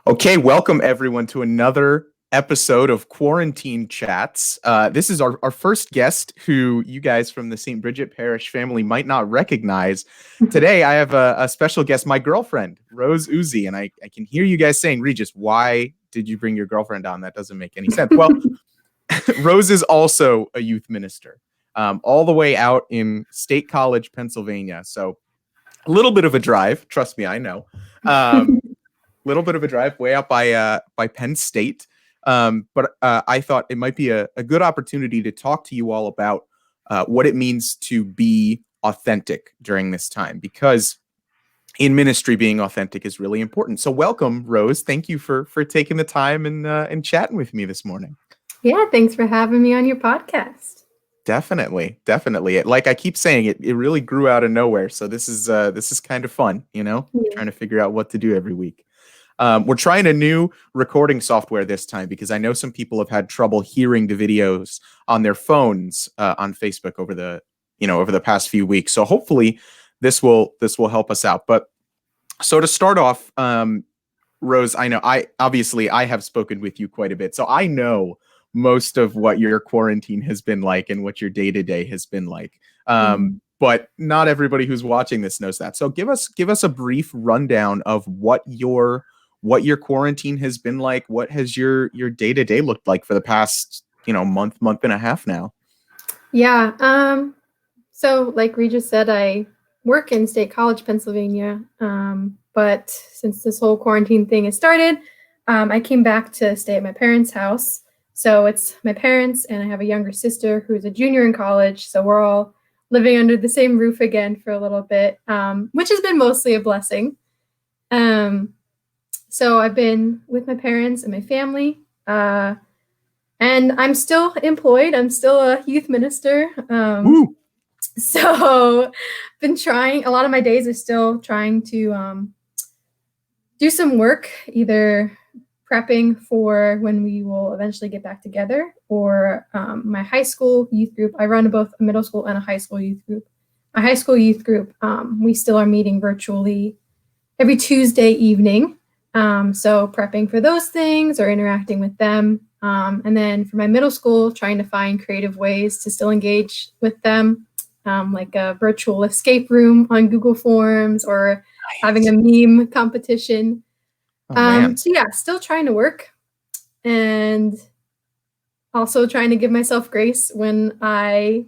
Okay, welcome everyone to another episode of Quarantine Chats. This is our first guest who you guys from the St. Bridget Parish family might not recognize. Today, I have a special guest, my girlfriend, Rose Ousey, and I can hear you guys saying, Regis, why did you bring your girlfriend on? That doesn't make any sense. Well, Rose is also a youth minister, all the way out in State College, Pennsylvania. So a little bit of a drive, trust me, I know. Little bit of a drive way out by Penn State. But I thought it might be a good opportunity to talk to you all about what it means to be authentic during this time, because in ministry, being authentic is really important. So welcome, Rose. Thank you for taking the time and chatting with me this morning. Yeah, thanks for having me on your podcast. Definitely. Like I keep saying, it really grew out of nowhere. So this is kind of fun, trying to figure out what to do every week. We're trying a new recording software this time because I know some people have had trouble hearing the videos on their phones on Facebook over the past few weeks. So hopefully this will help us out. But so to start off, Rose, I know I have spoken with you quite a bit, so I know most of what your quarantine has been like and what your day-to-day has been like. But not everybody who's watching this knows that. So give us a brief rundown of what your quarantine has been like. What has your day-to-day looked like for the past, month and a half now? Yeah. So like Regis said, I work in State College, Pennsylvania. But since this whole quarantine thing has started, I came back to stay at my parents' house. So it's my parents, and I have a younger sister who's a junior in college. So we're all living under the same roof again for a little bit, which has been mostly a blessing. So I've been with my parents and my family, and I'm still employed. I'm still a youth minister. So been trying, a lot of my days are still trying to do some work, either prepping for when we will eventually get back together, or my high school youth group. I run both a middle school and a high school youth group. My high school youth group, we still are meeting virtually every Tuesday evening. So prepping for those things or interacting with them. And then for my middle school, trying to find creative ways to still engage with them, like a virtual escape room on Google Forms, or having a meme competition. So yeah, still trying to work, and also trying to give myself grace when I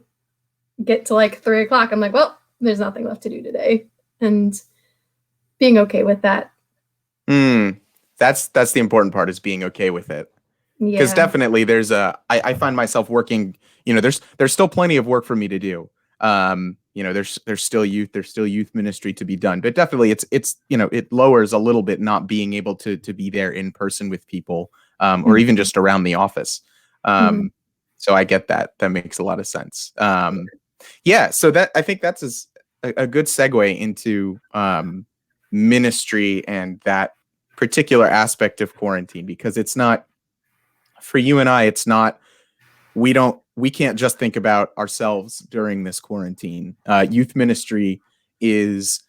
get to like 3:00. I'm like, well, there's nothing left to do today, and being okay with that. That's the important part, is being okay with it. Because definitely there's I find myself working, there's still plenty of work for me to do. There's still youth ministry to be done, but definitely it's it lowers a little bit not being able to be there in person with people, or even just around the office. So I get that. That makes a lot of sense. So that, I think that's a good segue into ministry and that particular aspect of quarantine, because it's not, for you and I, it's not, we can't just think about ourselves during this quarantine. Youth ministry is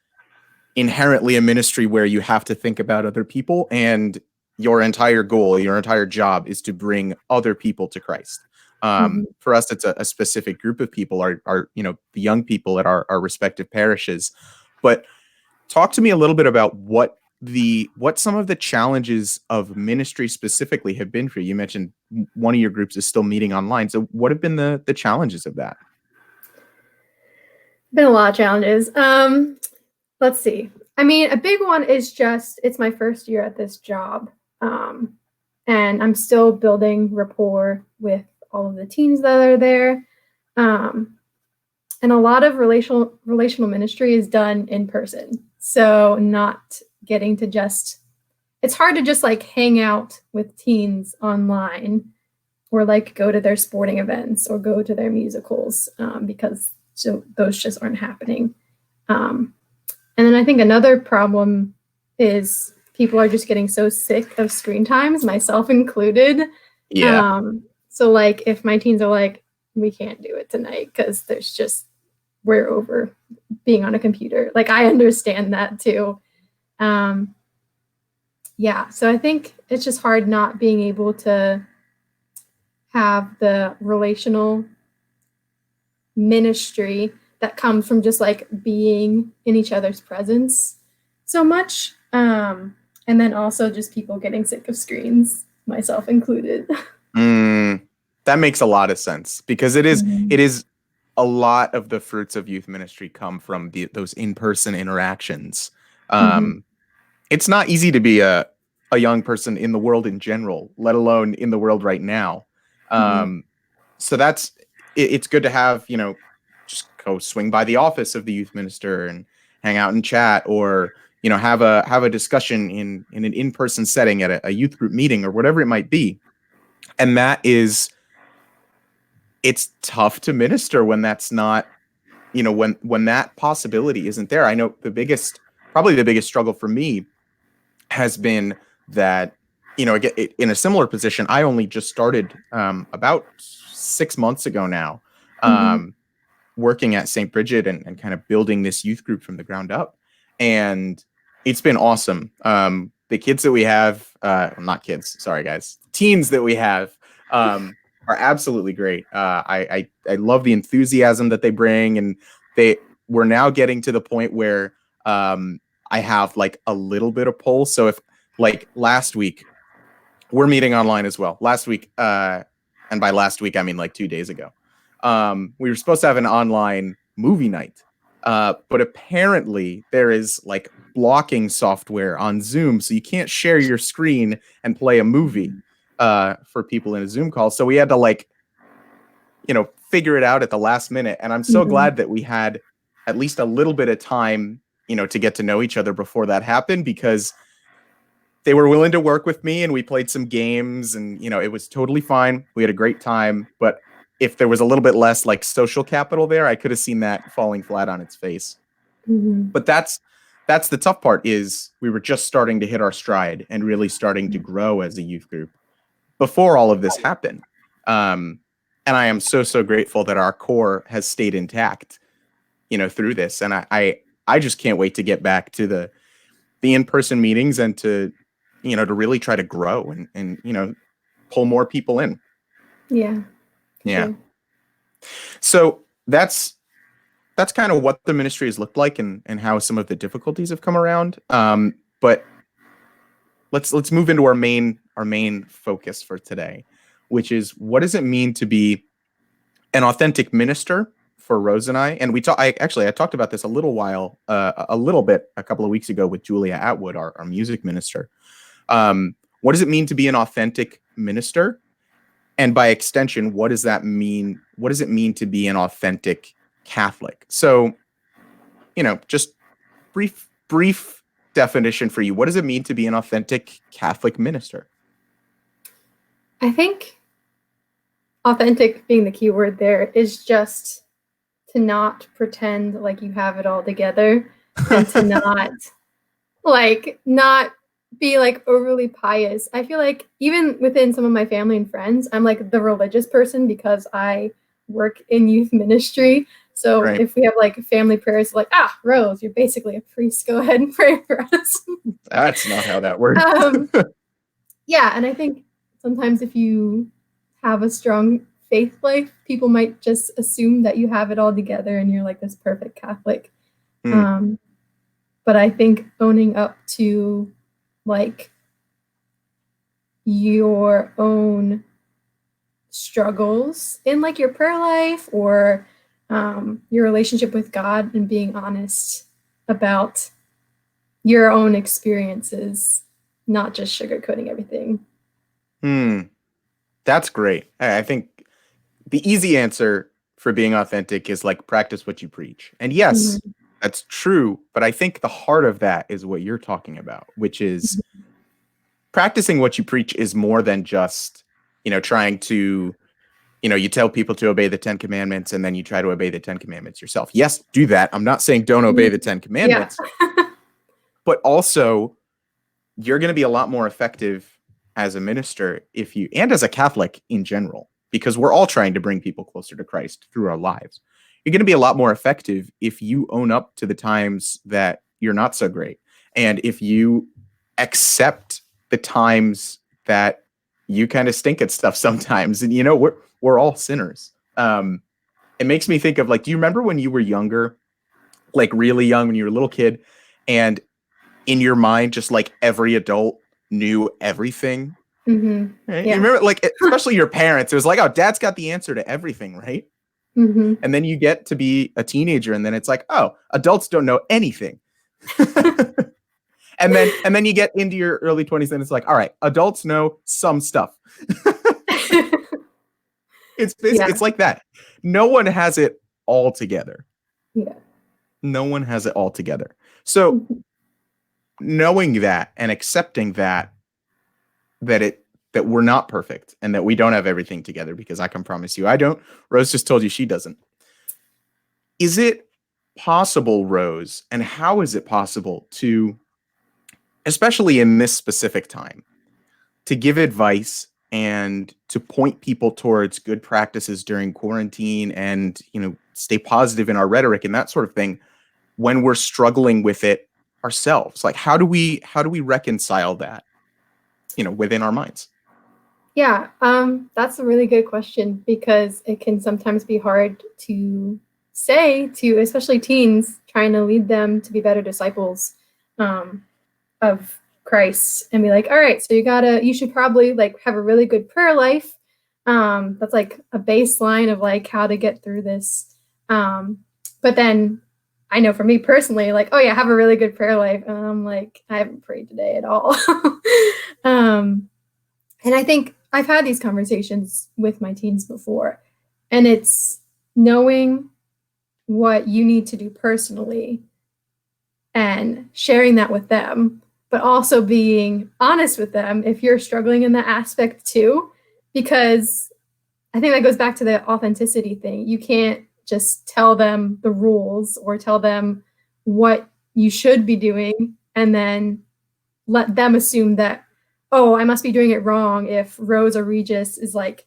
inherently a ministry where you have to think about other people, and your entire goal, your entire job is to bring other people to Christ. For us, it's a specific group of people, our the young people at our respective parishes. But talk to me a little bit about what some of the challenges of ministry specifically have been for you. You mentioned one of your groups is still meeting online. So what have been the challenges of that? Been a lot of challenges. Let's see. I mean, a big one is just, it's my first year at this job. And I'm still building rapport with all of the teens that are there. And a lot of relational ministry is done in person. So not getting to just, it's hard to just like hang out with teens online, or like go to their sporting events or go to their musicals, because those just aren't happening. And then I think another problem is people are just getting so sick of screen times, myself included. So like if my teens are like, we can't do it tonight because we're over being on a computer. Like I understand that too. Yeah, so I think it's just hard not being able to have the relational ministry that comes from just like being in each other's presence so much. And then also just people getting sick of screens, myself included. That makes a lot of sense, because it Mhm. is a lot of the fruits of youth ministry come from those in-person interactions. Mhm. It's not easy to be a young person in the world in general, let alone in the world right now. Mhm. So it's good to have, just go swing by the office of the youth minister and hang out and chat, or have a discussion in an in-person setting at a youth group meeting or whatever it might be. And it's tough to minister when that's not, when that possibility isn't there. I know probably the biggest struggle for me has been that, in a similar position, I only just started about 6 months ago now, Mhm. working at St. Bridget and kind of building this youth group from the ground up. And it's been awesome. The kids that we have, not kids, sorry guys, teens that we have, are absolutely great. I love the enthusiasm that they bring, and we're now getting to the point where I have like a little bit of pull. So if, like, last week, we're meeting online as well. Last week, and by last week I mean like 2 days ago, we were supposed to have an online movie night, but apparently there is like blocking software on Zoom, so you can't share your screen and play a movie for people in a Zoom call. So we had to, like, figure it out at the last minute. And I'm so Mhm. glad that we had at least a little bit of time, to get to know each other before that happened, because they were willing to work with me and we played some games, and, it was totally fine. We had a great time. But if there was a little bit less like social capital there, I could have seen that falling flat on its face. Mhm. But that's the tough part, is we were just starting to hit our stride and really starting to grow as a youth group before all of this happened. Um, and I am so grateful that our core has stayed intact, through this. And I just can't wait to get back to the in-person meetings, and to really try to grow and pull more people in. Yeah, for Yeah. sure. So that's kind of what the ministry has looked like, and how some of the difficulties have come around. But let's move into our main focus for today, which is, what does it mean to be an authentic minister for Rose and I? And I talked about this a little bit a couple of weeks ago with Julia Atwood, our music minister. What does it mean to be an authentic minister? And by extension, what does that mean? What does it mean to be an authentic Catholic? So, just brief definition for you. What does it mean to be an authentic Catholic minister? I think authentic being the key word there is just to not pretend like you have it all together, and to not be like overly pious. I feel like even within some of my family and friends, I'm like the religious person because I work in youth ministry. So Right. if we have like family prayers, like, Rose, you're basically a priest, go ahead and pray for us. That's not how that works. Yeah, and I think sometimes if you have a strong faith life, people might just assume that you have it all together and you're like this perfect Catholic. Um, but I think owning up to like your own struggles in like your prayer life or your relationship with God, and being honest about your own experiences, not just sugarcoating everything. That's great. I think the easy answer for being authentic is like, practice what you preach. And yes, Mhm. that's true. But I think the heart of that is what you're talking about, which is practicing what you preach is more than just, trying to, you tell people to obey the 10 Commandments and then you try to obey the 10 Commandments yourself. Yes, do that. I'm not saying don't obey the 10 Yeah. Commandments, but also you're going to be a lot more effective as a minister and as a Catholic in general, because we're all trying to bring people closer to Christ through our lives. You're going to be a lot more effective if you own up to the times that you're not so great. And if you accept the times that you kind of stink at stuff sometimes, and we're all sinners. It makes me think of, like, do you remember when you were younger, like really young, when you were a little kid, and in your mind, just like every adult knew everything? Right? You Yeah. remember, like, especially your parents, it was like, oh, dad's got the answer to everything, right? And then you get to be a teenager, and then it's like, oh, adults don't know anything. and then you get into your early 20s, and it's like, all right, adults know some stuff. It's basically, it's like that. No one has it all together. Yeah. No one has it all together. So knowing that and accepting that we're not perfect and that we don't have everything together, because I can promise you I don't. Rose just told you she doesn't. Is it possible, Rose, and how is it possible to, especially in this specific time, to give advice and to point people towards good practices during quarantine and, stay positive in our rhetoric and that sort of thing when we're struggling with it ourselves? Like, how do we reconcile that, within our minds? Yeah, that's a really good question, because it can sometimes be hard to say to, especially teens, trying to lead them to be better disciples of Christ, and be like, all right, so you should probably like have a really good prayer life. That's like a baseline of like how to get through this. But then I know for me personally, like, oh yeah, have a really good prayer life. And I'm like, I haven't prayed today at all. And I think I've had these conversations with my teens before, and it's knowing what you need to do personally and sharing that with them, but also being honest with them if you're struggling in that aspect too, because I think that goes back to the authenticity thing. You can't just tell them the rules or tell them what you should be doing and then let them assume that, oh, I must be doing it wrong if Rose or Regis is like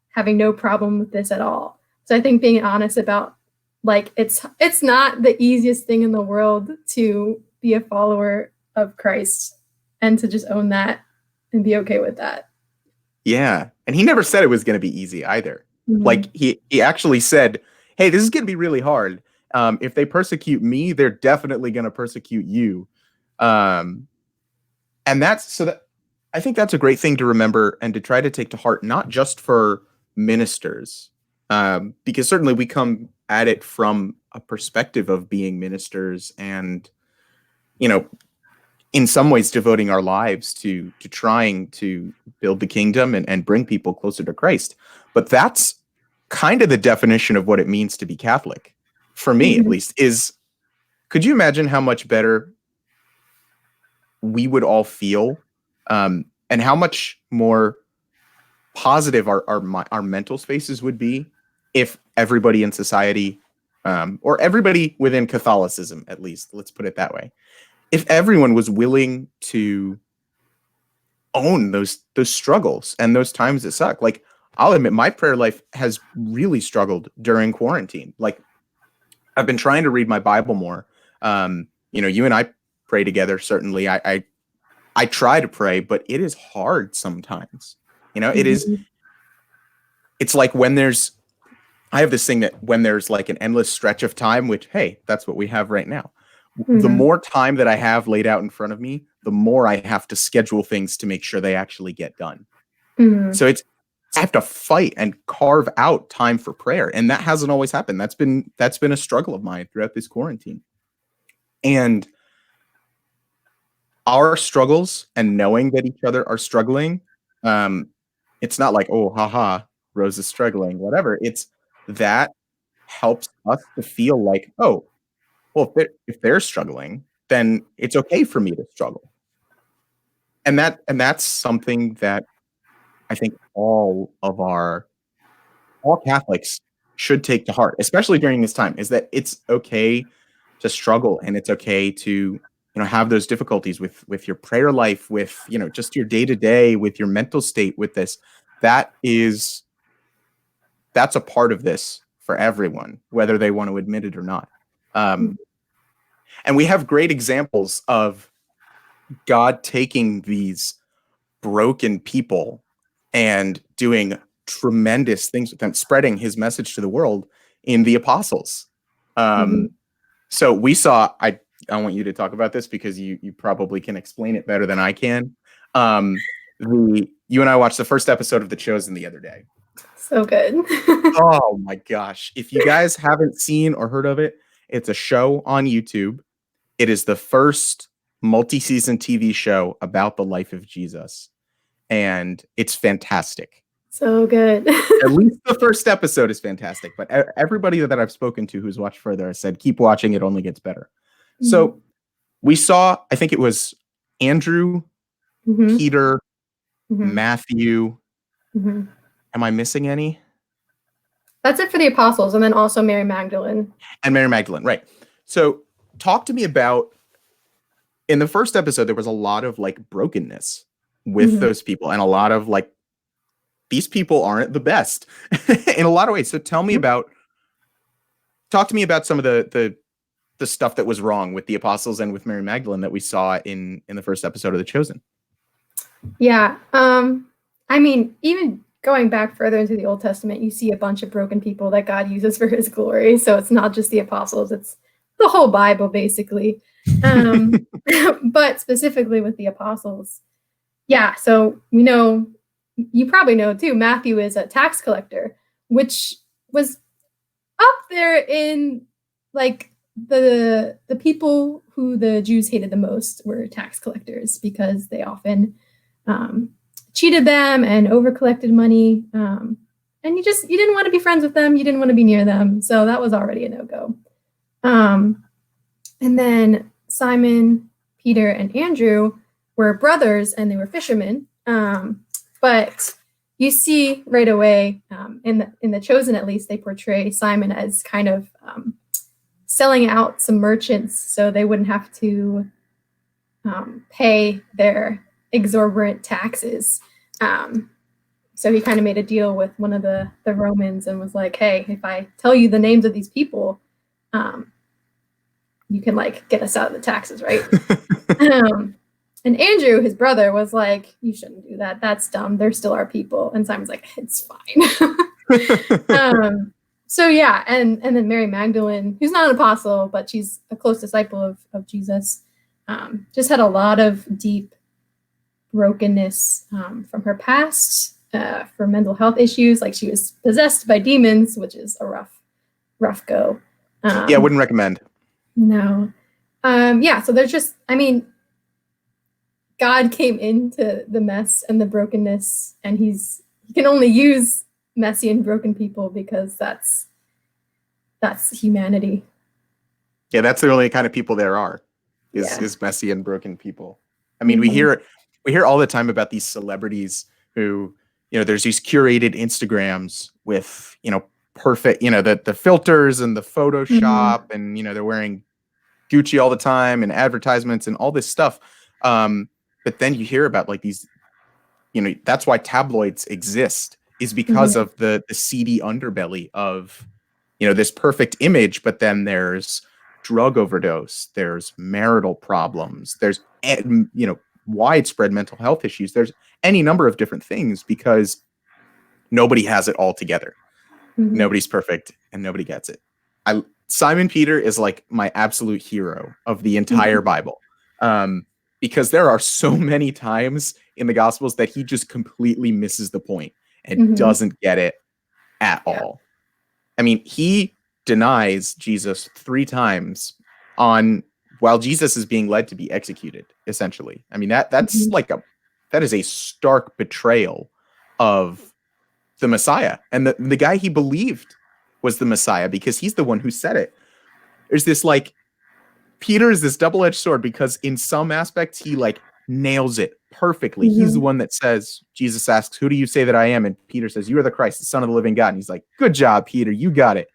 having no problem with this at all. So I think being honest about, like, it's not the easiest thing in the world to be a follower of Christ, and to just own that and be okay with that. Yeah. And he never said it was going to be easy either. Mm-hmm. Like, he actually said, hey, this is going to be really hard. If they persecute me, they're definitely going to persecute you. And I think that's a great thing to remember and to try to take to heart, not just for ministers, because certainly we come at it from a perspective of being ministers and, in some ways devoting our lives to trying to build the kingdom and bring people closer to Christ. But that's kind of the definition of what it means to be Catholic, for me at least. Could you imagine how much better we would all feel, and how much more positive our mental spaces would be if everybody in society, or everybody within Catholicism, at least, let's put it that way, if everyone was willing to own those struggles and those times that suck. Like, I'll admit my prayer life has really struggled during quarantine. Like, I've been trying to read my Bible more. You and I pray together. Certainly, I try to pray, but it is hard sometimes. It is. It's like I have this thing that when there's like an endless stretch of time, which, hey, that's what we have right now. The more time that I have laid out in front of me, the more I have to schedule things to make sure they actually get done. So I have to fight and carve out time for prayer. And that hasn't always happened. That's been a struggle of mine throughout this quarantine. And our struggles and knowing that each other are struggling, it's not like, oh, haha, Rose is struggling, whatever. It's that helps us to feel like, oh, well, if they're struggling, then it's okay for me to struggle. And that's something that I think all Catholics should take to heart, especially during this time, is that it's okay to struggle, and it's okay to, have those difficulties with your prayer life, with, just your day to day, with your mental state, with this. That's a part of this for everyone, whether they want to admit it or not. And we have great examples of God taking these broken people and doing tremendous things with them, spreading his message to the world in the apostles. So we saw, I want you to talk about this because you probably can explain it better than I can. You and I watched the first episode of The Chosen the other day. So good. Oh my gosh. If you guys haven't seen or heard of it, it's a show on YouTube. It is the first multi-season TV show about the life of Jesus. And it's fantastic. So good. At least the first episode is fantastic. But everybody that I've spoken to who's watched further has said, keep watching, it only gets better. So we saw, I think it was Andrew, Peter, Matthew. Am I missing any? That's it for the apostles, and then also Mary Magdalene. And Mary Magdalene, right. So talk to me about, in the first episode, there was a lot of like brokenness with those people, and a lot of like, these people aren't the best in a lot of ways. So talk to me about some of the stuff that was wrong with the apostles and with Mary Magdalene that we saw in the first episode of The Chosen. Yeah. I mean, even going back further into the Old Testament, you see a bunch of broken people that God uses for his glory. So it's not just the apostles, it's the whole Bible, basically. But specifically with the apostles. Yeah. So we know, you probably know too, Matthew is a tax collector, which was up there in like the people who the Jews hated the most were tax collectors, because they often cheated them and over-collected money. And you didn't want to be friends with them. You didn't want to be near them. So that was already a no-go. And then Simon, Peter, and Andrew were brothers, and they were fishermen. But you see right away, in the Chosen, at least, they portray Simon as kind of selling out some merchants so they wouldn't have to pay their exorbitant taxes. So he kind of made a deal with one of the Romans and was like, hey, if I tell you the names of these people, you can like get us out of the taxes, right? And Andrew, his brother, was like, you shouldn't do that. That's dumb. They're still our people. And Simon's like, it's fine. So yeah, and then Mary Magdalene, who's not an apostle, but she's a close disciple of Jesus, just had a lot of deep brokenness from her past, for mental health issues. Like she was possessed by demons, which is a rough go. Yeah, I wouldn't recommend. No. Yeah, so there's just, I mean, God came into the mess and the brokenness, and he can only use messy and broken people because that's humanity. Yeah, that's the only kind of people there are, is messy and broken people. I mean, we hear all the time about these celebrities who, there's these curated Instagrams with, perfect, the filters and the Photoshop, and, they're wearing Gucci all the time and advertisements and all this stuff. But then you hear about like these, that's why tabloids exist, is because of the seedy underbelly of, this perfect image. But then there's drug overdose, there's marital problems, there's, widespread mental health issues. There's any number of different things because nobody has it all together. Nobody's perfect and nobody gets it. Simon Peter is like my absolute hero of the entire Bible. Because there are so many times in the Gospels that he just completely misses the point and doesn't get it at all. I mean, he denies Jesus 3 times while Jesus is being led to be executed, essentially. I mean, that's that is a stark betrayal of the Messiah and the guy he believed was the Messiah, because he's the one who said it. There's this like, Peter is this double-edged sword, because in some aspects he like nails it perfectly. He's the one that says, Jesus asks, who do you say that I am? And Peter says, you are the Christ, the Son of the living God. And he's like, good job, Peter, you got it.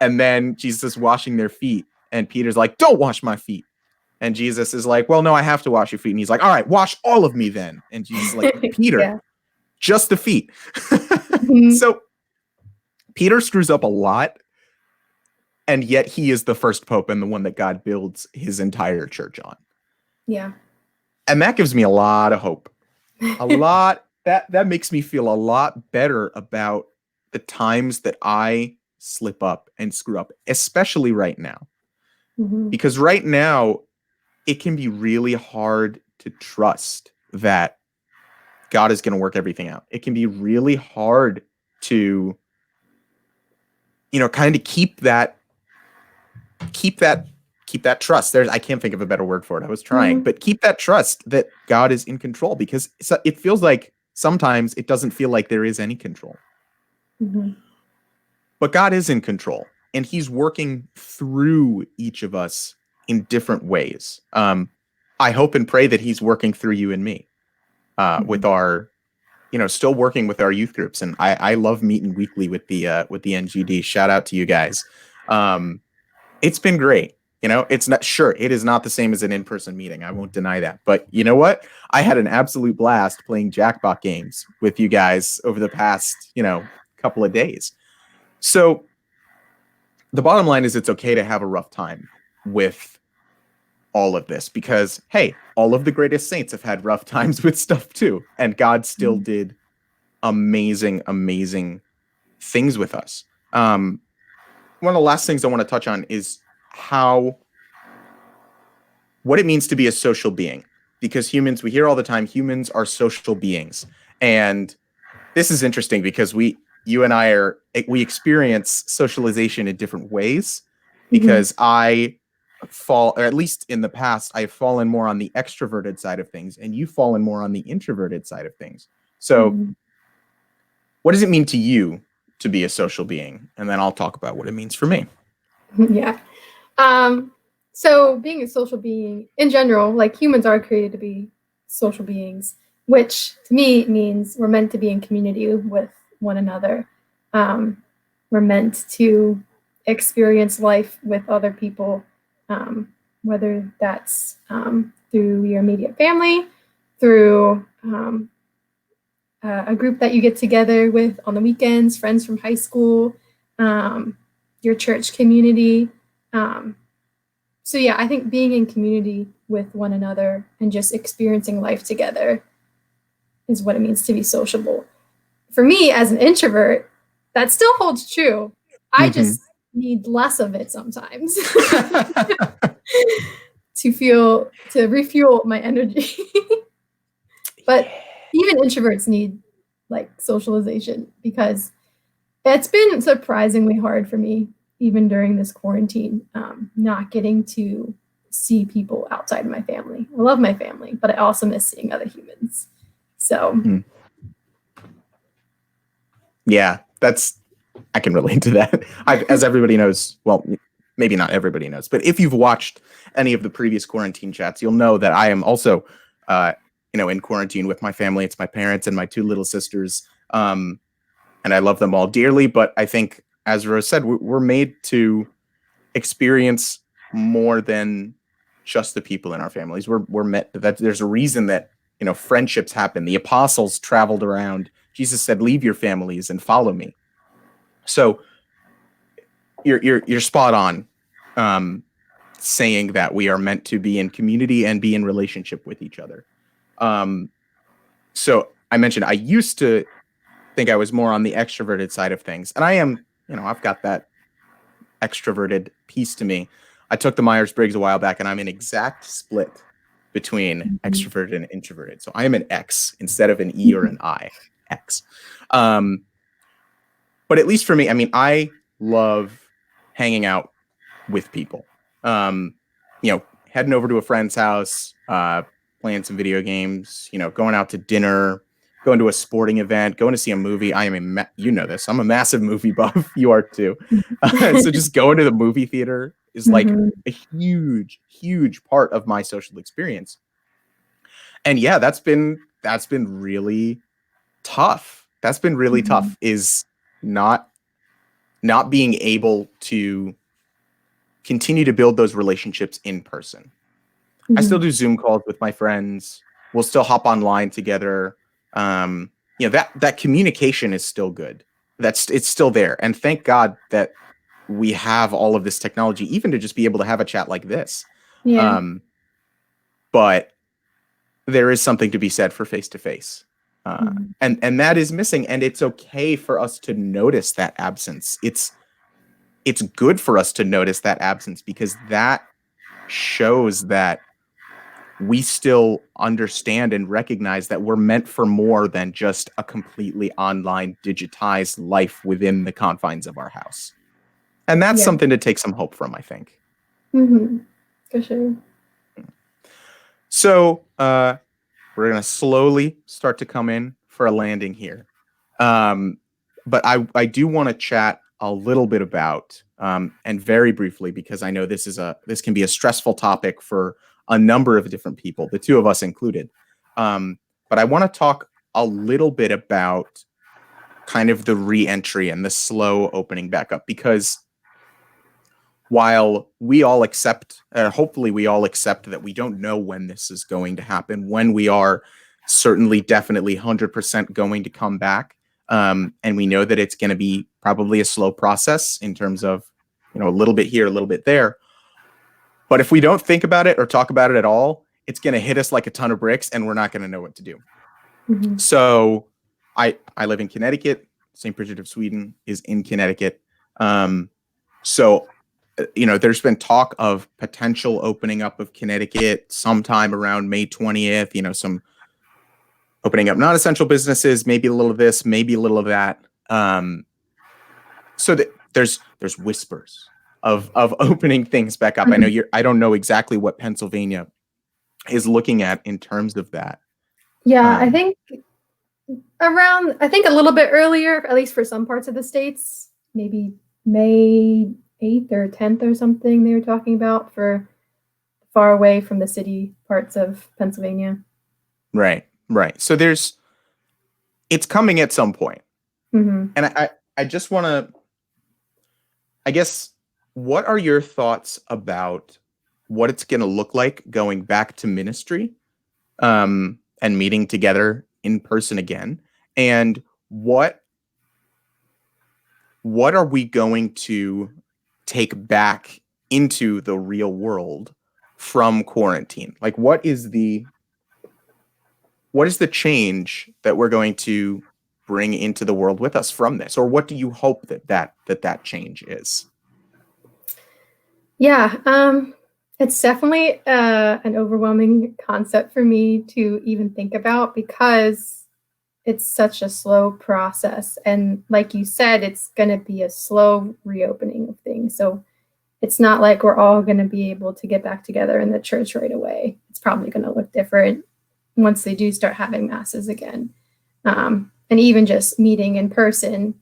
And then Jesus is washing their feet, and Peter's like, don't wash my feet. And Jesus is like, well, no, I have to wash your feet. And he's like, all right, wash all of me then. And Jesus is like, Peter, just the feet. So Peter screws up a lot. And yet he is the first pope and the one that God builds his entire church on. Yeah. And that gives me a lot of hope. a lot. That makes me feel a lot better about the times that I slip up and screw up, especially right now. Mhm. Because right now, it can be really hard to trust that God is going to work everything out. It can be really hard to, kind of keep that trust. I can't think of a better word for it. I was trying, Mhm. but keep that trust that God is in control, because it feels like sometimes it doesn't feel like there is any control. Mhm. But God is in control, and he's working through each of us in different ways. I hope and pray that he's working through you and me, with our, still working with our youth groups. And I love meeting weekly with the NGD. Shout out to you guys. It's been great. It's not, sure, it is not the same as an in-person meeting. I won't deny that. But you know what? I had an absolute blast playing jackpot games with you guys over the past, couple of days. So the bottom line is, it's okay to have a rough time with all of this, because, hey, all of the greatest saints have had rough times with stuff too. And God still did amazing, amazing things with us. One of the last things I want to touch on is what it means to be a social being, because humans, we hear all the time, humans are social beings. And this is interesting because you and I we experience socialization in different ways, because I fall, or at least in the past, I've fallen more on the extroverted side of things, and you've fallen more on the introverted side of things. So what does it mean to you to be a social being? And then I'll talk about what it means for me. Yeah. So being a social being in general, like humans are created to be social beings, which to me means we're meant to be in community with one another. We're meant to experience life with other people, whether that's through your immediate family, through a group that you get together with on the weekends, friends from high school, your church community. So yeah, I think being in community with one another and just experiencing life together is what it means to be sociable. For me, as an introvert, that still holds true. I just need less of it sometimes to refuel my energy. But even introverts need like socialization, because it's been surprisingly hard for me, even during this quarantine, not getting to see people outside of my family. I love my family, but I also miss seeing other humans. So, yeah, I can relate to that. As everybody knows, well, maybe not everybody knows, but if you've watched any of the previous quarantine chats, you'll know that I am also, in quarantine with my family. It's my parents and my two little sisters. And I love them all dearly. But I think, as Rose said, we're made to experience more than just the people in our families. We're met that there's a reason that, friendships happen. The apostles traveled around. Jesus said, "Leave your families and follow me." So you're spot on, saying that we are meant to be in community and be in relationship with each other. So I mentioned I used to think I was more on the extroverted side of things, and I am. I've got that extroverted piece to me. I took the Myers-Briggs a while back, and I'm an exact split between extroverted and introverted. So I am an X instead of an E or an I. X. But at least for me, I mean, I love hanging out with people. Heading over to a friend's house, playing some video games, going out to dinner, going to a sporting event, going to see a movie. I am this. I'm a massive movie buff. You are too. So just going to the movie theater is like a huge, huge part of my social experience. And yeah, that's been really tough. That's been really tough, is not being able to continue to build those relationships in person. I still do Zoom calls with my friends. We'll still hop online together. That communication is still good. It's still there. And thank God that we have all of this technology, even to just be able to have a chat like this. yeah. But there is something to be said for face to face. And that is missing, and it's okay for us to notice that absence. It's good for us to notice that absence, because that shows that we still understand and recognize that we're meant for more than just a completely online, digitized life within the confines of our house. And that's something to take some hope from, I think. For sure. So we're going to slowly start to come in for a landing here. But I do want to chat a little bit about, and very briefly, because I know this can be a stressful topic for a number of different people, the two of us included. But I want to talk a little bit about kind of the re-entry and the slow opening back up, because while we all accept, hopefully we all accept that we don't know when this is going to happen, when we are certainly, definitely 100% going to come back. And we know that it's going to be probably a slow process in terms of, a little bit here, a little bit there. But if we don't think about it or talk about it at all, it's going to hit us like a ton of bricks, and we're not going to know what to do. So I live in Connecticut. St. Bridget of Sweden is in Connecticut. So there's been talk of potential opening up of Connecticut sometime around May 20th, some opening up non-essential businesses, maybe a little of this, maybe a little of that. So there's whispers of opening things back up. I know I don't know exactly what Pennsylvania is looking at in terms of that. Yeah, I think a little bit earlier, at least for some parts of the states, maybe May 8th or 10th or something they were talking about for far away from the city parts of Pennsylvania. Right. So it's coming at some point. And I just want to, I guess, what are your thoughts about what it's going to look like going back to ministry, and meeting together in person again? And what are we going to take back into the real world from quarantine? Like, what is the change that we're going to bring into the world with us from this? Or what do you hope that change is? Yeah, it's definitely an overwhelming concept for me to even think about, because it's such a slow process. And like you said, it's going to be a slow reopening of things. So it's not like we're all going to be able to get back together in the church right away. It's probably going to look different once they do start having masses again. And even just meeting in person.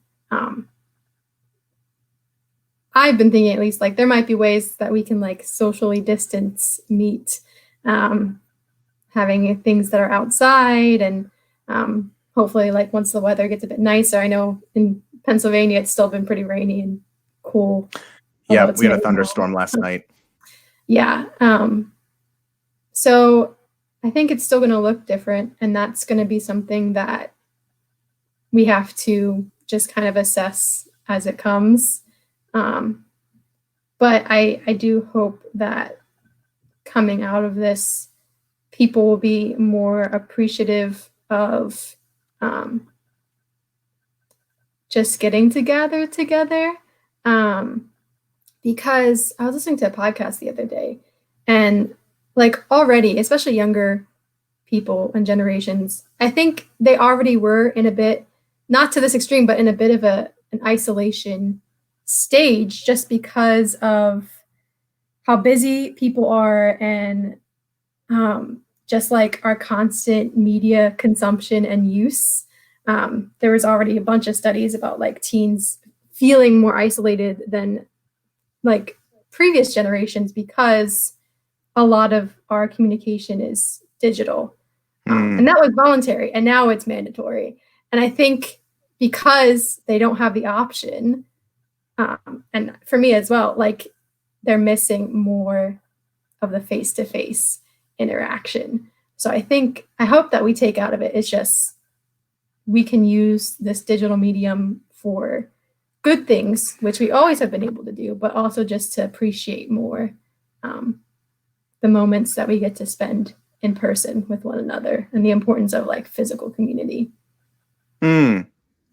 I've been thinking, at least, like there might be ways that we can like socially distance meet, having things that are outside, and hopefully like once the weather gets a bit nicer. I know in Pennsylvania it's still been pretty rainy and cool. Yeah, we had a thunderstorm last night. Yeah. So I think it's still going to look different, and that's going to be something that we have to just kind of assess as it comes. But I do hope that coming out of this, people will be more appreciative of just getting together. Because I was listening to a podcast the other day, and like already, especially younger people and generations, I think they already were in a bit, not to this extreme, but in a bit of an isolation stage, just because of how busy people are, and just like our constant media consumption and use. There was already a bunch of studies about like teens feeling more isolated than like previous generations, because a lot of our communication is digital. And that was voluntary, and now it's mandatory. And I think because they don't have the option, and for me as well, like they're missing more of the face-to-face interaction. So I hope that we take out of it, it's just we can use this digital medium for good things, which we always have been able to do, but also just to appreciate more the moments that we get to spend in person with one another and the importance of like physical community.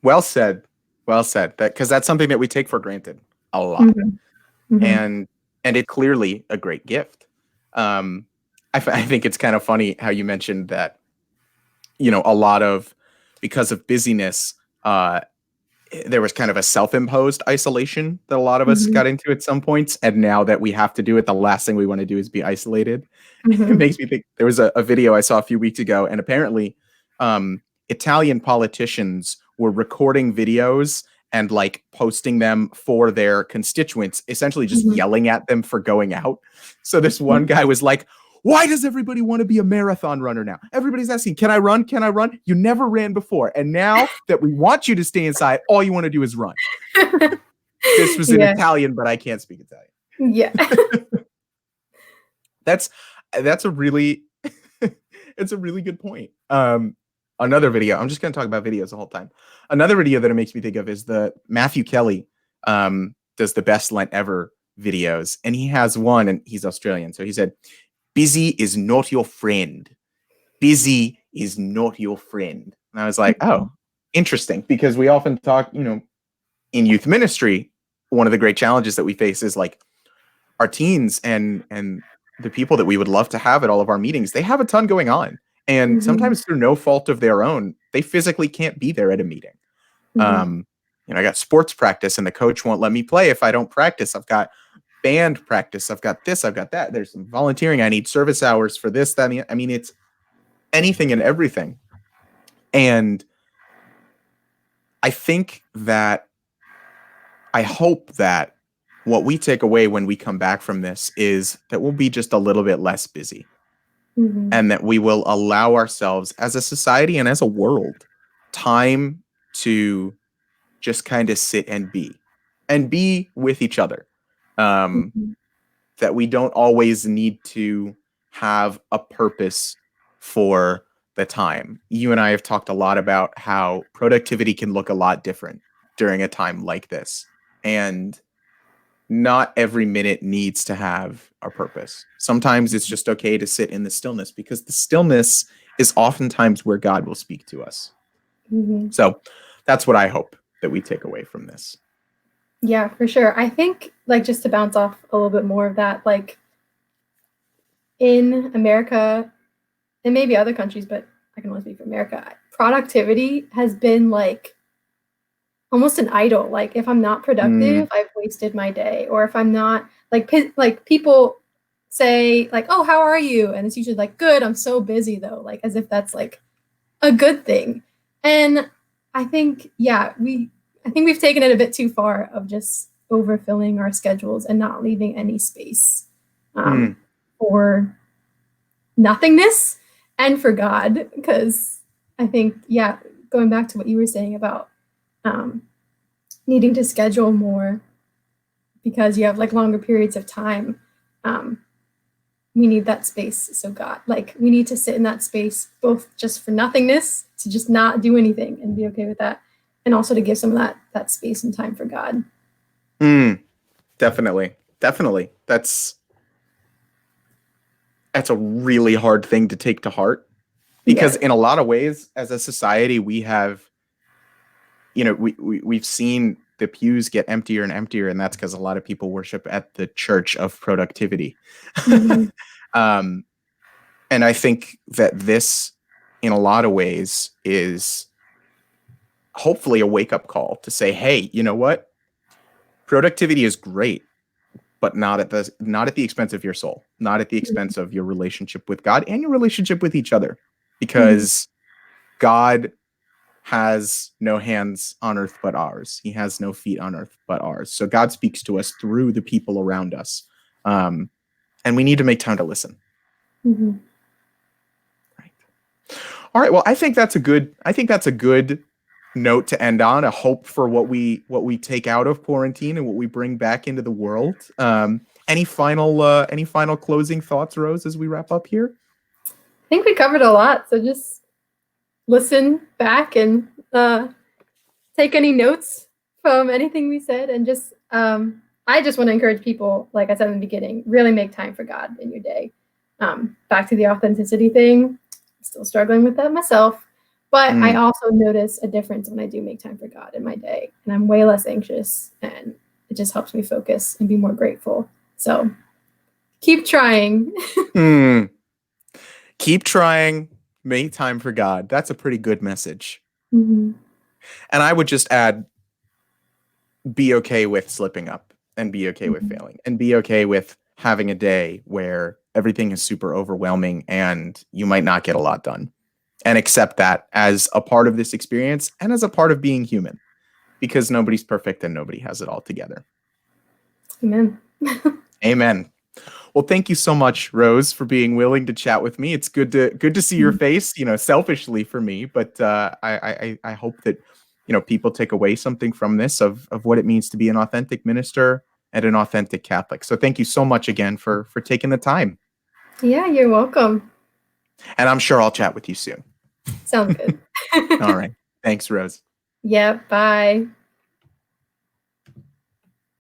Well said. Well said. That because that's something that we take for granted a lot, and it's clearly a great gift. I think it's kind of funny how you mentioned that, a lot of, because of busyness, there was kind of a self-imposed isolation that a lot of us got into at some points. And now that we have to do it, the last thing we want to do is be isolated. It makes me think, there was a video I saw a few weeks ago, and apparently Italian politicians were recording videos and like posting them for their constituents, essentially just yelling at them for going out. So this one guy was like, why does everybody want to be a marathon runner now? Everybody's asking, can I run? Can I run? You never ran before. And now that we want you to stay inside, all you want to do is run. This was in Italian, but I can't speak Italian. Yeah. That's a really, it's a really good point. Another video, I'm just going to talk about videos the whole time. Another video that it makes me think of is the Matthew Kelly does the best Lent ever videos. And he has one, and he's Australian. So he said, busy is not your friend. Busy is not your friend. And I was like, oh, interesting. Because we often talk, in youth ministry, one of the great challenges that we face is like our teens and the people that we would love to have at all of our meetings, they have a ton going on. And sometimes through no fault of their own, they physically can't be there at a meeting. I got sports practice and the coach won't let me play if I don't practice. I've got band practice. I've got this, I've got that. There's some volunteering. I need service hours for this, that. I mean, it's anything and everything. And I hope that what we take away when we come back from this is that we'll be just a little bit less busy, and that we will allow ourselves as a society and as a world time to just kind of sit and be with each other. That we don't always need to have a purpose for the time. You and I have talked a lot about how productivity can look a lot different during a time like this. And not every minute needs to have a purpose. Sometimes it's just okay to sit in the stillness, because the stillness is oftentimes where God will speak to us. So that's what I hope that we take away from this. Yeah, for sure. I think, like, just to bounce off a little bit more of that, like in America and maybe other countries, but I can only speak for America, productivity has been like almost an idol. Like, if I'm not productive, I've wasted my day. Or if I'm not, like people say like, oh, how are you? And it's usually like, good, I'm so busy though, like as if that's like a good thing. And I think, I think we've taken it a bit too far of just overfilling our schedules and not leaving any space for nothingness and for God. Because I think, going back to what you were saying about needing to schedule more because you have like longer periods of time, we need that space. So God, like, we need to sit in that space, both just for nothingness, to just not do anything and be okay with that, and also to give some of that space and time for God. Definitely. That's a really hard thing to take to heart, because in a lot of ways, as a society, we have, we've seen the pews get emptier and emptier, and that's because a lot of people worship at the church of productivity. And I think that this, in a lot of ways, is hopefully a wake-up call to say, hey, you know what? Productivity is great, but not at the expense of your soul, not at the expense of your relationship with God and your relationship with each other, because God has no hands on earth but ours. He has no feet on earth but ours. So God speaks to us through the people around us, and we need to make time to listen. Right. All right. Well, I think that's a good note to end on. A hope for what we take out of quarantine and what we bring back into the world. Any final closing thoughts, Rose, as we wrap up here? I think we covered a lot. So just listen back and take any notes from anything we said, and just I just want to encourage people, like I said in the beginning, really make time for God in your day. Back to the authenticity thing, I'm still struggling with that myself. But I also notice a difference when I do make time for God in my day, and I'm way less anxious, and it just helps me focus and be more grateful. So keep trying. Keep trying. Make time for God. That's a pretty good message. Mm-hmm. And I would just add, be okay with slipping up, and be okay with failing, and be okay with having a day where everything is super overwhelming and you might not get a lot done, and accept that as a part of this experience and as a part of being human, because nobody's perfect and nobody has it all together. Amen. Amen. Well, thank you so much, Rose, for being willing to chat with me. It's good to see your face, selfishly for me, but I hope that people take away something from this of what it means to be an authentic minister and an authentic Catholic. So thank you so much again for taking the time. Yeah, you're welcome. And I'm sure I'll chat with you soon. Sounds good. All right. Thanks, Rose. Yeah, bye.